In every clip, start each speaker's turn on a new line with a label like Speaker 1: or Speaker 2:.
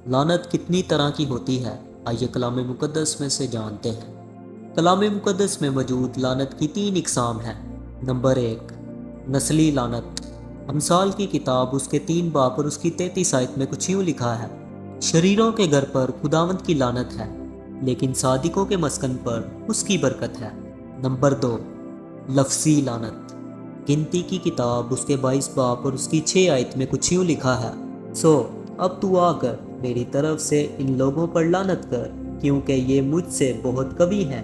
Speaker 1: لعنت کتنی طرح کی ہوتی ہے؟ آئیے کلام مقدس میں سے جانتے ہیں۔ کلام مقدس میں موجود لعنت کی 3 اقسام ہیں۔ نمبر 1، نسلی لعنت۔ امثال کی کتاب اس کے 3 باب اور اس کی 33 آیت میں کچھ یوں لکھا ہے: شریروں کے گھر پر خداوند کی لعنت ہے، لیکن صادقوں کے مسکن پر اس کی برکت ہے۔ نمبر 2، لفظی لعنت۔ گنتی کی کتاب اس کے 22 باب اور اس کی 6 آیت میں کچھ یوں لکھا ہے: سو اب تو آ کر میری طرف سے ان لوگوں پر لعنت کر، کیونکہ یہ مجھ سے بہت قوی ہیں،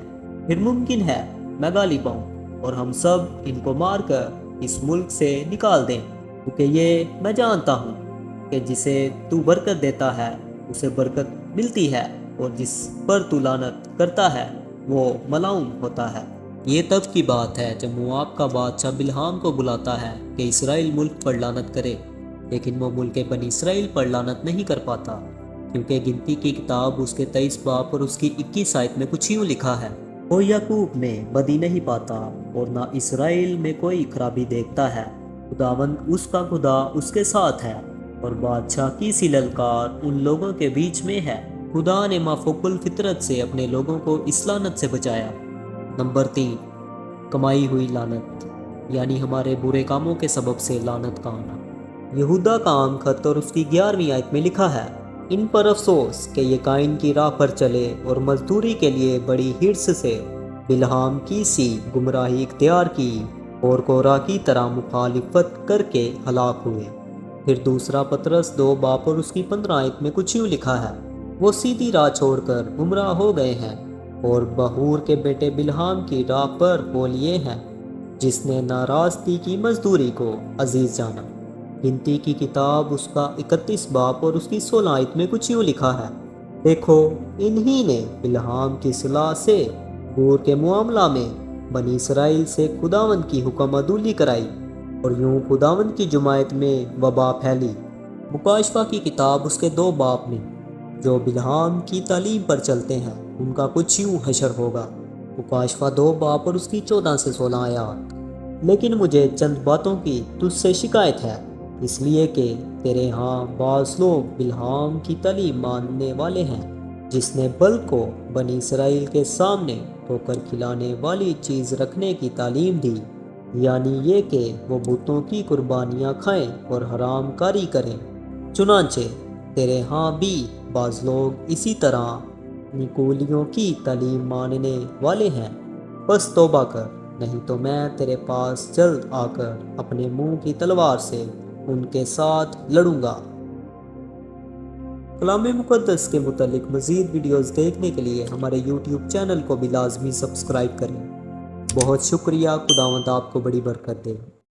Speaker 1: پھر ممکن ہے میں غالب آؤں اور ہم سب ان کو مار کر اس ملک سے نکال دیں، کیونکہ یہ میں جانتا ہوں کہ جسے تو برکت دیتا ہے اسے برکت ملتی ہے، اور جس پر تو لعنت کرتا ہے وہ ملعون ہوتا ہے۔ یہ تب کی بات ہے جب مواب کا بادشاہ بلہام کو بلاتا ہے کہ اسرائیل ملک پر لعنت کرے، لیکن وہ ملک بنی اسرائیل پر لعنت نہیں کر پاتا، کیونکہ گنتی کی کتاب اس کے 23 باب اور اس کی 21 آیت میں کچھ یوں لکھا ہے: وہ یعقوب میں بدی نہیں پاتا اور نہ اسرائیل میں کوئی خرابی دیکھتا ہے، خداوند اس کا خدا اس کے ساتھ ہے، اور بادشاہ کی سی للکار ان لوگوں کے بیچ میں ہے۔ خدا نے مافوق الفطرت سے اپنے لوگوں کو اس لعنت سے بچایا۔ نمبر 3، کمائی ہوئی لعنت، یعنی ہمارے برے کاموں کے سبب سے لعنت کا آنا۔ یہودا کا عام خط اور اس کی 11ویں آیت میں لکھا ہے: ان پر افسوس کہ یہ قائن کی راہ پر چلے اور مزدوری کے لیے بڑی حرص سے بلہام کی سی گمراہی اختیار کی اور کورہ کی طرح مخالفت کر کے ہلاک ہوئے۔ پھر دوسرا پطرس 2 باب اور اس کی 15 آیت میں کچھ یوں لکھا ہے: وہ سیدھی راہ چھوڑ کر گمراہ ہو گئے ہیں اور بہور کے بیٹے بلہام کی راہ پر ہو لیے ہیں، جس نے ناراستی کی مزدوری کو عزیز جانا۔ گنتی کی کتاب اس کا 31 باب اور اس کی 16 آیت میں کچھ یوں لکھا ہے: دیکھو انہی نے بلہام کی صلاح سے گور کے معاملہ میں بنی اسرائیل سے خداوند کی حکم عدولی کرائی، اور یوں خداوند کی جماعت میں وبا پھیلی۔ مکاشفہ کی کتاب اس کے 2 باب میں جو بلہام کی تعلیم پر چلتے ہیں ان کا کچھ یوں حشر ہوگا۔ مکاشفہ 2 باب اور اس کی 14 سے 16 آیات: لیکن مجھے چند باتوں کی تجھ سے شکایت ہے، اس لیے کہ تیرے ہاں بعض لوگ بلہام کی تعلیم ماننے والے ہیں، جس نے بل کو بنی اسرائیل کے سامنے ٹھوکر کھلانے والی چیز رکھنے کی تعلیم دی، یعنی یہ کہ وہ بتوں کی قربانیاں کھائیں اور حرام کاری کریں۔ چنانچہ تیرے ہاں بھی بعض لوگ اسی طرح نکولیوں کی تعلیم ماننے والے ہیں، بس توبہ کر، نہیں تو میں تیرے پاس جلد آ کر اپنے منہ کی تلوار سے ان کے ساتھ لڑوں گا۔ کلام مقدس کے متعلق مزید ویڈیوز دیکھنے کے لیے ہمارے یوٹیوب چینل کو بھی لازمی سبسکرائب کریں۔ بہت شکریہ، خداوند آپ کو بڑی برکت دے۔